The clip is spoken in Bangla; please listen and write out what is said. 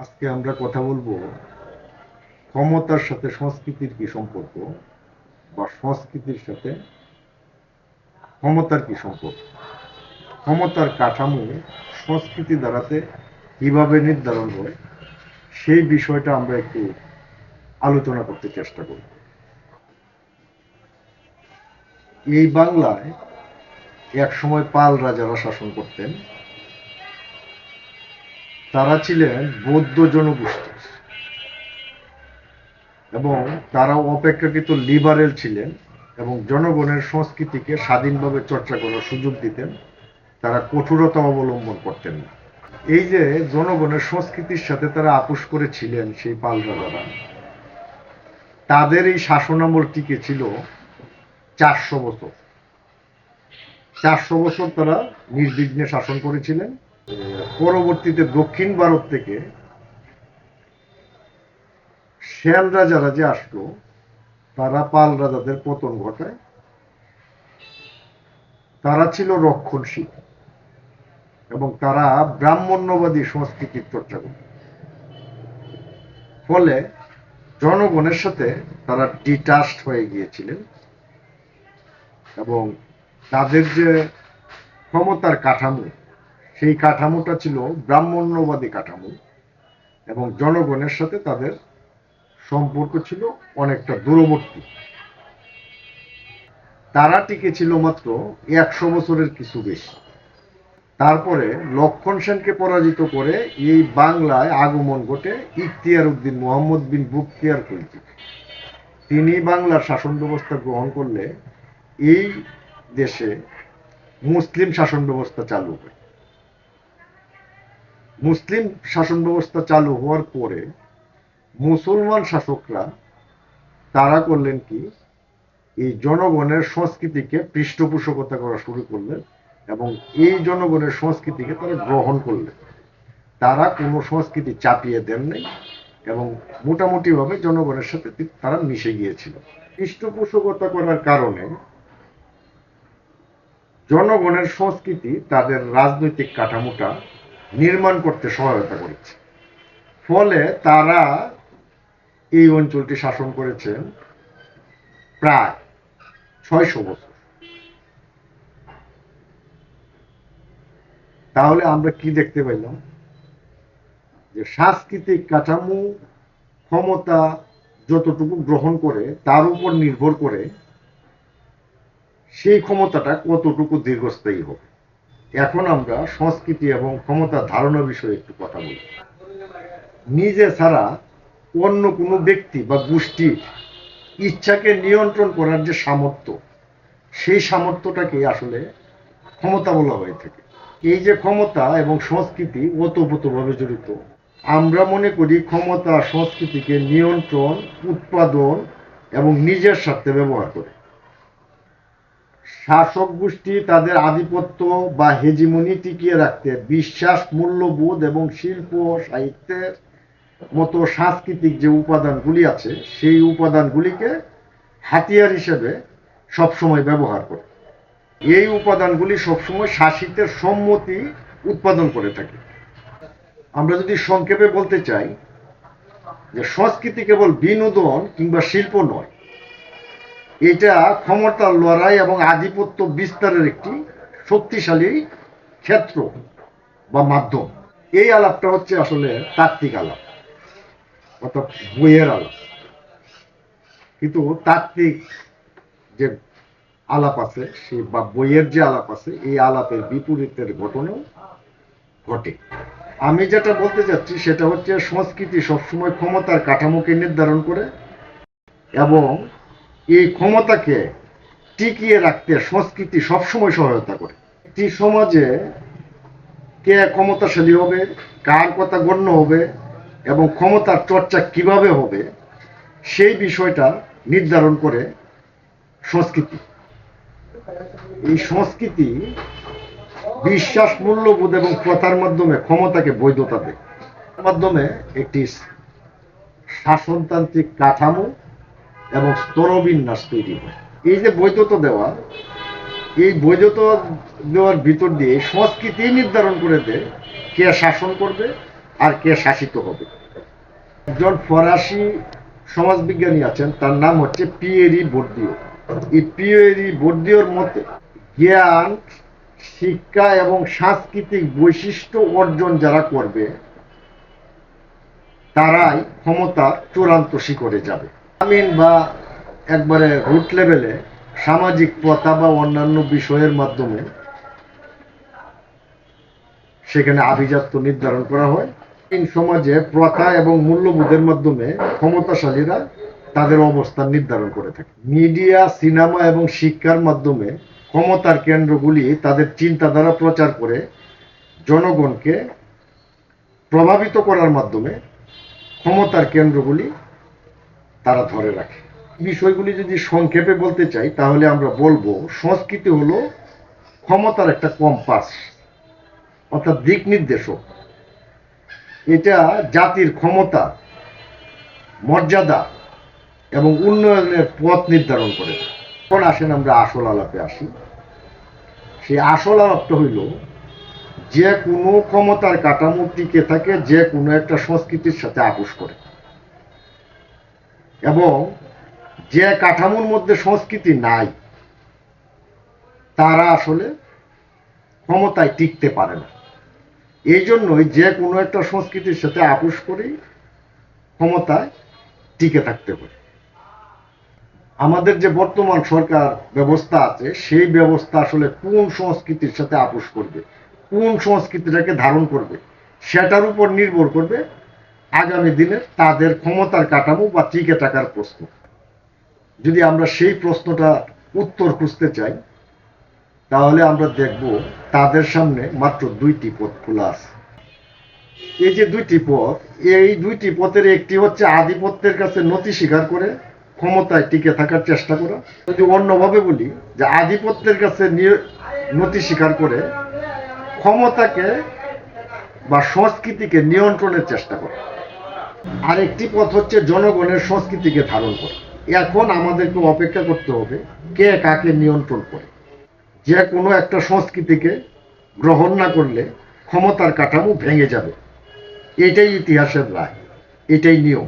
আজকে আমরা কথা বলবো ক্ষমতার সাথে সংস্কৃতির কি সম্পর্ক বা সংস্কৃতির সাথে ক্ষমতার কি সম্পর্ক। ক্ষমতার কাঠামো সংস্কৃতি দ্বারাতে কিভাবে নির্ধারণ হয় সেই বিষয়টা আমরা একটু আলোচনা করতে চেষ্টা করব। এই বাংলায় এক সময় পাল রাজারা শাসন করতেন। তারা ছিলেন বৌদ্ধ জনগোষ্ঠী এবং তারা অপেক্ষাকৃত লিবারেল ছিলেন এবং জনগণের সংস্কৃতিকে স্বাধীনভাবে চর্চা করার সুযোগ দিতেন। তারা কঠোরতা অবলম্বন করতেন না। এই যে জনগণের সংস্কৃতির সাথে তারা আপোষ করেছিলেন, সেই পাল রাজারা তাদের এই শাসনামল টিকে ছিল 400 বছর। 400 বছর তারা নির্বিঘ্নে শাসন করেছিলেন। পরবর্তীতে দক্ষিণ ভারত থেকে সেন রাজারা যে আসলো, তারা পাল রাজাদের পতন ঘটায়। তারা ছিল রক্ষণশীল এবং তারা ব্রাহ্মণ্যবাদী সংস্কৃতির চর্চা করত। ফলে জনগণের সাথে তারা ডিটাচড হয়ে গিয়েছিলেন এবং তাদের যে ক্ষমতার কাঠামো, সেই কাঠামোটা ছিল ব্রাহ্মণ্যবাদী কাঠামো এবং জনগণের সাথে তাদের সম্পর্ক ছিল অনেকটা দূরবর্তী। তারা টিকে ছিল মাত্র 100 বছরের কিছু বেশি। তারপরে লক্ষণ সেনকে পরাজিত করে এই বাংলায় আগমন ঘটে ইখতিয়ার উদ্দিন মোহাম্মদ বিন বখতিয়ার খলজি। তিনি বাংলার শাসন ব্যবস্থা গ্রহণ করলে এই দেশে মুসলিম শাসন ব্যবস্থা চালু হয়। মুসলিম শাসন ব্যবস্থা চালু হওয়ার পরে মুসলমান শাসকরা তারা করলেন কি, এই জনগণের সংস্কৃতিকে পৃষ্ঠপোষকতা করা শুরু করলেন এবং এই জনগণের সংস্কৃতিকে তারা গ্রহণ করলেন। তারা কোনো সংস্কৃতি চাপিয়ে দেন নাই এবং মোটামুটিভাবে জনগণের সাথে তারা মিশে গিয়েছিল। পৃষ্ঠপোষকতা করার কারণে জনগণের সংস্কৃতি তাদের রাজনৈতিক কাঠামোটা নির্মাণ করতে সহায়তা করেছে। ফলে তারা এই অঞ্চলটি শাসন করেছেন প্রায় 600 বছর। তাহলে আমরা কি দেখতে পাইলাম, যে সাংস্কৃতিক কাঠামো ক্ষমতা যতটুকু গ্রহণ করে তার উপর নির্ভর করে সেই ক্ষমতাটা কতটুকু দীর্ঘস্থায়ী হবে। এখন আমরা সংস্কৃতি এবং ক্ষমতার ধারণা বিষয়ে একটু কথা বলি। নিজে ছাড়া অন্য কোনো ব্যক্তি বা গোষ্ঠীর ইচ্ছাকে নিয়ন্ত্রণ করার যে সামর্থ্য, সেই সামর্থ্যটাকে আসলে ক্ষমতা বলা হয়ে থাকে। এই যে ক্ষমতা এবং সংস্কৃতি ওতপ্রোতভাবে জড়িত। আমরা মনে করি ক্ষমতা সংস্কৃতিকে নিয়ন্ত্রণ, উৎপাদন এবং নিজের স্বার্থে ব্যবহার করে। শাসক গোষ্ঠী তাদের আধিপত্য বা হেজিমনি টিকিয়ে রাখতে বিশ্বাস, মূল্যবোধ এবং শিল্প সাহিত্যের মতো সাংস্কৃতিক যে উপাদানগুলি আছে, সেই উপাদানগুলিকে হাতিয়ার হিসেবে সবসময় ব্যবহার করে। এই উপাদানগুলি সবসময় শাসিতের সম্মতি উৎপাদন করে থাকে। আমরা যদি সংক্ষেপে বলতে চাই যে সংস্কৃতি কেবল বিনোদন কিংবা শিল্প নয়, এটা ক্ষমতার লড়াই এবং আধিপত্য বিস্তারের একটি শক্তিশালী ক্ষেত্র বা মাধ্যম। এই আলাপটা হচ্ছে আসলে তাত্ত্বিক আলাপ, অর্থাৎ বইয়ের আলাপ। কিন্তু তাত্ত্বিক যে আলাপ আছে, সেই বা বইয়ের যে আলাপ আছে, এই আলাপের বিপরীতের ঘটনাও ঘটে। আমি যেটা বলতে চাচ্ছি সেটা হচ্ছে সংস্কৃতি সবসময় ক্ষমতার কাঠামোকে নির্ধারণ করে এবং এই ক্ষমতাকে টিকিয়ে রাখতে সংস্কৃতি সবসময় সহায়তা করে। একটি সমাজে কে ক্ষমতাশালী হবে, কার কথা গণ্য হবে এবং ক্ষমতার চর্চা কিভাবে হবে, সেই বিষয়টা নির্ধারণ করে সংস্কৃতি। এই সংস্কৃতি বিশ্বাস, মূল্যবোধ এবং প্রথার মাধ্যমে ক্ষমতাকে বৈধতা দেয়। মাধ্যমে একটি শাসনতান্ত্রিক কাঠামো এবং স্তরবিন্যাস তৈরি হয়। এই যে বৈধতা দেওয়া, এই বৈধতা দেওয়ার ভিতর দিয়ে সংস্কৃতি নির্ধারণ করে দেয় কে শাসন করবে আর কে শাসিত হবে। একজন ফরাসি সমাজবিজ্ঞানী আছেন, তার নাম হচ্ছে পিয়েরি বোর্দিও। এই পিয়েরি বোর্দিওর মতে জ্ঞান, শিক্ষা এবং সাংস্কৃতিক বৈশিষ্ট্য অর্জন যারা করবে তারাই ক্ষমতার চূড়ান্ত শিখরে যাবে। গ্রামীণ বা একবারে রুট লেভেলে সামাজিক প্রথা বা অন্যান্য বিষয়ের মাধ্যমে সেখানে আভিজাত্য নির্ধারণ করা হয়। সমাজে প্রথা এবং মূল্যবোধের মাধ্যমে ক্ষমতাশালীরা তাদের অবস্থান নির্ধারণ করে থাকে। মিডিয়া, সিনেমা এবং শিক্ষার মাধ্যমে ক্ষমতার কেন্দ্রগুলি তাদের চিন্তাধারা প্রচার করে জনগণকে প্রভাবিত করার মাধ্যমে ক্ষমতার কেন্দ্রগুলি তারা ধরে রাখে। বিষয়গুলি যদি সংক্ষেপে বলতে চাই তাহলে আমরা বলবো সংস্কৃতি হলো ক্ষমতার একটা কম্পাস, অর্থাৎ দিক নির্দেশক। এটা জাতির ক্ষমতা, মর্যাদা এবং উন্নয়নের পথ নির্ধারণ করে। এখন আসেন আমরা আসল আলাপে আসি। সেই আসল আলাপটা হইল যে কোনো ক্ষমতার কাঠামো টিকে থাকে যে কোনো একটা সংস্কৃতির সাথে আপোষ করে, এবং যে কাঠামোর মধ্যে সংস্কৃতি নাই তারা আসলে ক্ষমতায় টিকতে পারে না। এই জন্যই যে কোনো একটা সংস্কৃতির সাথে আপোষ করেই ক্ষমতায় টিকে থাকতে পারে। আমাদের যে বর্তমান সরকার ব্যবস্থা আছে সেই ব্যবস্থা আসলে কোন সংস্কৃতির সাথে আপোষ করবে, কোন সংস্কৃতিটাকে ধারণ করবে, সেটার উপর নির্ভর করবে আগামী দিনে তাদের ক্ষমতার কাঠামো বা টিকে থাকার প্রশ্ন। যদি আমরা সেই প্রশ্নটা উত্তর খুঁজতে চাই তাহলে আমরা দেখব তাদের সামনে মাত্র দুইটি পথ খোলা আছে। এই যে দুইটি পথ, এই দুইটি পথের একটি হচ্ছে আধিপত্যের কাছে নতি স্বীকার করে ক্ষমতায় টিকে থাকার চেষ্টা করা। যদি অন্যভাবে বলি যে আধিপত্যের কাছে নতি স্বীকার করে ক্ষমতাকে বা সংস্কৃতিকে নিয়ন্ত্রণের চেষ্টা করা। আরেকটি পথ হচ্ছে জনগণের সংস্কৃতিকে ধারণ করা। এখন আমাদেরকে অপেক্ষা করতে হবে কে কাকে নিয়ন্ত্রণ করে। যে কোনো একটা সংস্কৃতিকে গ্রহণ না করলে ক্ষমতার কাঠামো ভেঙে যাবে। এটাই ইতিহাসের রায়, এটাই নিয়ম।